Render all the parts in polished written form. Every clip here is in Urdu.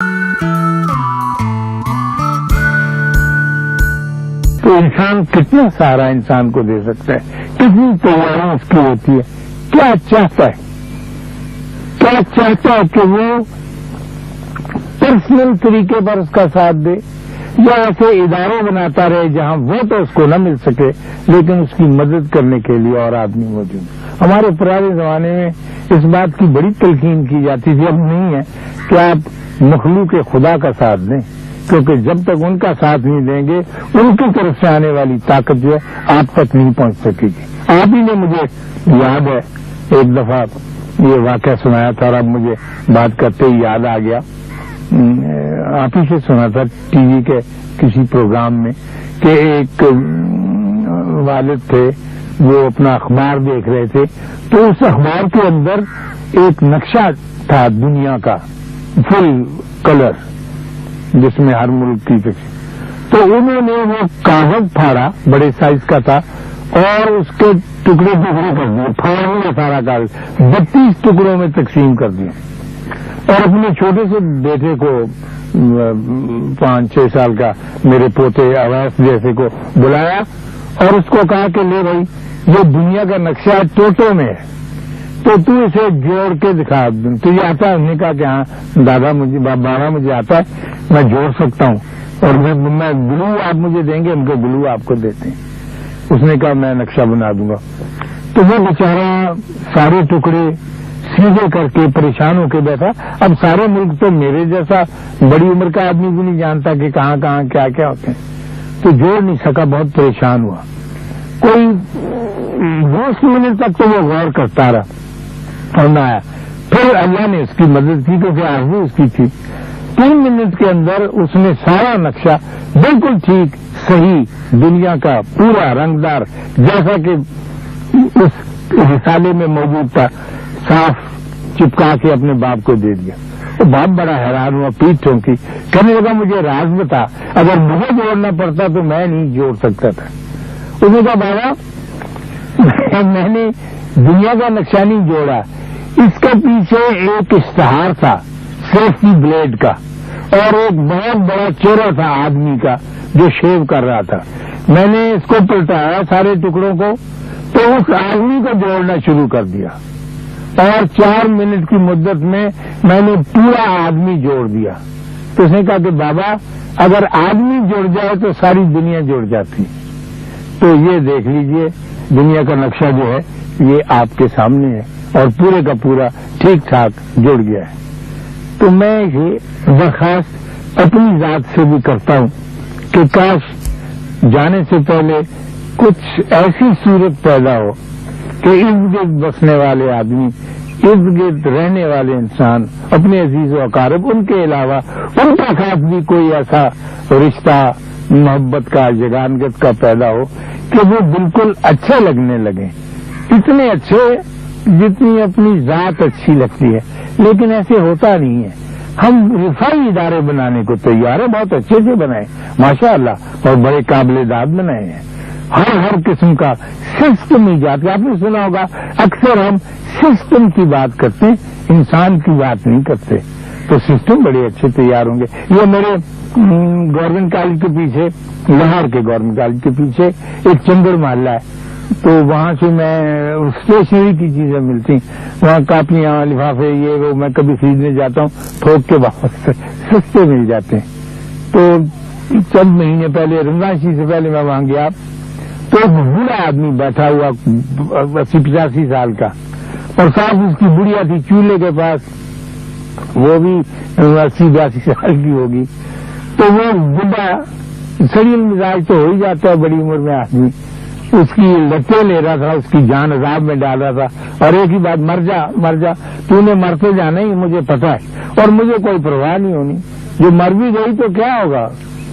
تو انسان کتنا سہارا انسان کو دے سکتا ہے، کتنی تیاریاں اس کی ہوتی ہے، کیا چاہتا ہے کہ وہ پرسنل طریقے پر اس کا ساتھ دے، یا ایسے ادارے بناتا رہے جہاں وہ تو اس کو نہ مل سکے لیکن اس کی مدد کرنے کے لیے اور آدمی موجود۔ ہمارے پرانے زمانے میں اس بات کی بڑی تلقین کی جاتی تھی، اب نہیں ہے، کہ آپ مخلوق خدا کا ساتھ دیں، کیونکہ جب تک ان کا ساتھ نہیں دیں گے ان کی طرف سے آنے والی طاقت جو ہے آپ تک نہیں پہنچ سکے گی۔ آپ ہی نے مجھے یاد ہے ایک دفعہ یہ واقعہ سنایا تھا، اور اب مجھے بات کرتے ہی یاد آ گیا، آپ ہی سے سنا تھا ٹی وی کے کسی پروگرام میں، کہ ایک والد تھے، وہ اپنا اخبار دیکھ رہے تھے، تو اس اخبار کے اندر ایک نقشہ تھا دنیا کا فل کلر، جس میں ہر ملک کی تصویر۔ تو انہوں نے وہ کاغذ پھاڑا، بڑے سائز کا تھا، اور اس کے ٹکڑے کر دیے، پھاڑنے کا سارا کاغذ 32 ٹکڑوں میں تقسیم کر دیا، اور اپنے چھوٹے سے بیٹے کو 5-6 سال کا میرے پوتے اویس جیسے کو بلایا اور اس کو کہا کہ لے بھائی یہ دنیا کا نقشہ ٹوٹو میں ہے، تو اسے جوڑ کے دکھا، تجھے آتا ہے؟ انہوں نے کہا کہ ہاں دادا مجھے، بابا مجھے آتا ہے، میں جوڑ سکتا ہوں، اور میں گلو آپ مجھے دیں گے، ان کو گلو آپ کو دیتے ہیں۔ اس نے کہا میں نقشہ بنا دوں گا۔ تو وہ بیچارہ سارے ٹکڑے سیدھے کر کے پریشان ہو کے بیٹھا۔ اب سارے ملک تو میرے جیسا بڑی عمر کا آدمی بھی نہیں جانتا کہ کہاں کہاں کیا کیا ہوتے ہیں، تو جوڑ نہیں سکا، بہت پریشان ہوا۔ کوئی 10 منٹ تک تو وہ غور کرتا رہا اور نہ آیا، پھر اللہ نے اس کی مدد کی کیونکہ آرزو اس کی تھی۔ 3 منٹ کے اندر اس نے سارا نقشہ بالکل ٹھیک صحیح دنیا کا پورا رنگدار جیسا کہ اس رسالے میں موجود تھا صاف چپکا کے اپنے باپ کو دے دیا۔ وہ باپ بڑا حیران ہوا، پیٹ ٹھونکی، کہنے لگا مجھے راز بتا، اگر مجھے جوڑنا پڑتا تو میں نہیں جوڑ سکتا تھا۔ اس نے کہا بابا میں نے دنیا کا نقشہ نہیں جوڑا، اس کے پیچھے ایک اشتہار تھا سیفٹی بلیڈ کا، اور ایک بہت بڑا چہرہ تھا آدمی کا جو شیو کر رہا تھا۔ میں نے اس کو پلٹایا سارے ٹکڑوں کو، تو اس آدمی کو جوڑنا شروع کر دیا، اور 4 منٹ کی مدت میں میں نے پورا آدمی جوڑ دیا۔ تو اس نے کہا کہ بابا اگر آدمی جڑ جائے تو ساری دنیا جڑ جاتی۔ تو یہ دیکھ لیجئے دنیا کا نقشہ جو ہے یہ آپ کے سامنے ہے، اور پورے کا پورا ٹھیک ٹھاک جڑ گیا ہے۔ تو میں یہ درخواست اپنی ذات سے بھی کرتا ہوں کہ کاش جانے سے پہلے کچھ ایسی صورت پیدا ہو کہ ارد گرد بسنے والے آدمی، ارد گرد رہنے والے انسان، اپنے عزیز و اقارب، ان کے علاوہ ان کے ساتھ بھی کوئی ایسا رشتہ محبت کا، جگانگت کا پیدا ہو کہ وہ بالکل اچھے لگنے لگیں، اتنے اچھے جتنی اپنی ذات اچھی لگتی ہے، لیکن ایسے ہوتا نہیں ہے۔ ہم رفائی ادارے بنانے کو تیار ہیں، بہت اچھے سے بنائے ماشاء اللہ، اور بڑے قابل داد بنائے ہیں، ہر قسم کا سسٹم ایجاد کیا۔ آپ نے سنا ہوگا اکثر ہم سسٹم کی بات کرتے ہیں، انسان کی بات نہیں کرتے، تو سسٹم بڑے اچھے تیار ہوں گے۔ یہ میرے گورنمنٹ کالج کے پیچھے، لاہور کے گورنمنٹ کالج کے پیچھے ایک چندر محلہ ہے، تو وہاں سے میں اسٹیشنری کی چیزیں ملتی، وہاں کاپیاں، لفافے، یہ وہ میں کبھی خریدنے جاتا ہوں، تھوک کے واپس سستے مل جاتے ہیں۔ تو چند مہینے پہلے، رمضان شریف سے پہلے میں وہاں گیا، تو ایک بوڑھا آدمی بیٹھا ہوا 80-85 سال کا، اور ساتھ اس کی بڑھیا تھی چولہے کے پاس، وہ بھی 80-82 سال کی ہوگی۔ تو وہ بوڑھا سڑیل مزاج تو ہو ہی جاتا ہے بڑی عمر میں آدمی، اس کی لتیں لے رہا تھا، اس کی جان عذاب میں ڈال رہا تھا، اور ایک ہی بات، مر جا مر جا، تو نے مرتے جانا ہی مجھے پتا ہے، اور مجھے کوئی پرواہ نہیں ہونی، جو مر بھی گئی تو کیا ہوگا،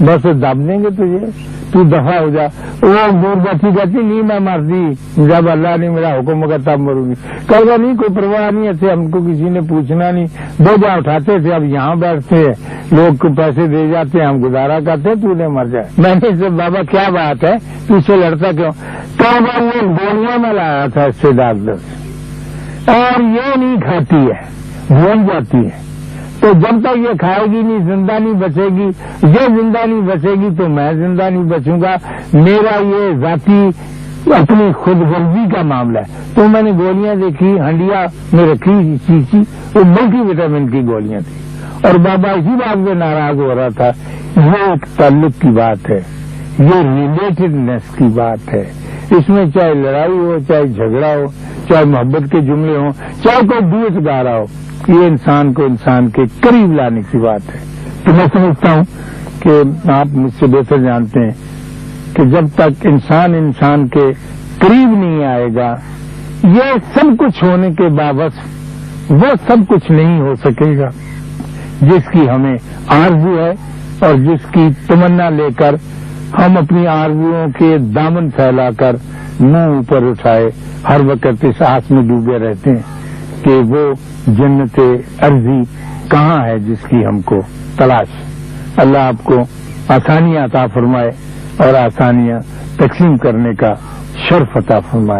بس دب دیں گے تجھے، تو دفع ہو جا۔ وہ دور بیٹھی کہتی نہیں میں مرتی، جب اللہ نے میرا حکم ہوگا تب مروں گی۔ کہا نہیں کوئی پرواہ نہیں ہے، ہم کو کسی نے پوچھنا نہیں، بوجھا اٹھاتے تھے، اب یہاں بیٹھتے ہیں، لوگ کو پیسے دے جاتے ہیں، ہم گزارا کرتے ہیں، تو نے مر جائے۔ میں نے سے بابا کیا بات ہے، پیچھے لڑتا کیوں؟ کہا میں گولیاں میں لایا تھا اس سے ڈاکٹر سے، اور یہ نہیں کھاتی ہے، بھول جاتی ہے، تو جب تک یہ کھائے گی نہیں زندہ نہیں بچے گی، یہ زندہ نہیں بچے گی تو میں زندہ نہیں بچوں گا. میرا یہ ذاتی اپنی خود غرضی کا معاملہ ہے. تو میں نے گولیاں دیکھی، ہنڈیا میں رکھی چیزی، وہ ملٹی وٹامن کی گولیاں تھیں، اور بابا اسی بات پہ ناراض ہو رہا تھا. یہ ایک تعلق کی بات ہے، یہ ریلیٹڈنیس کی بات ہے. اس میں چاہے لڑائی ہو، چاہے جھگڑا ہو، چاہے محبت کے جملے ہوں، چاہے کوئی ڈوئٹ گا رہا ہو، یہ انسان کو انسان کے قریب لانے کی بات ہے. تو میں سمجھتا ہوں کہ آپ مجھ سے بہتر جانتے ہیں کہ جب تک انسان کے قریب نہیں آئے گا، یہ سب کچھ ہونے کے باوجود وہ سب کچھ نہیں ہو سکے گا جس کی ہمیں آرزو ہے، اور جس کی تمنا لے کر ہم اپنی آرزوؤں کے دامن پھیلا کر منہ اوپر اٹھائے ہر وقت اس آس میں ڈوبے رہتے ہیں کہ وہ جنت ارضی کہاں ہے جس کی ہم کو تلاش. اللہ آپ کو آسانیاں عطا فرمائے اور آسانیاں تقسیم کرنے کا شرف عطا فرمائے.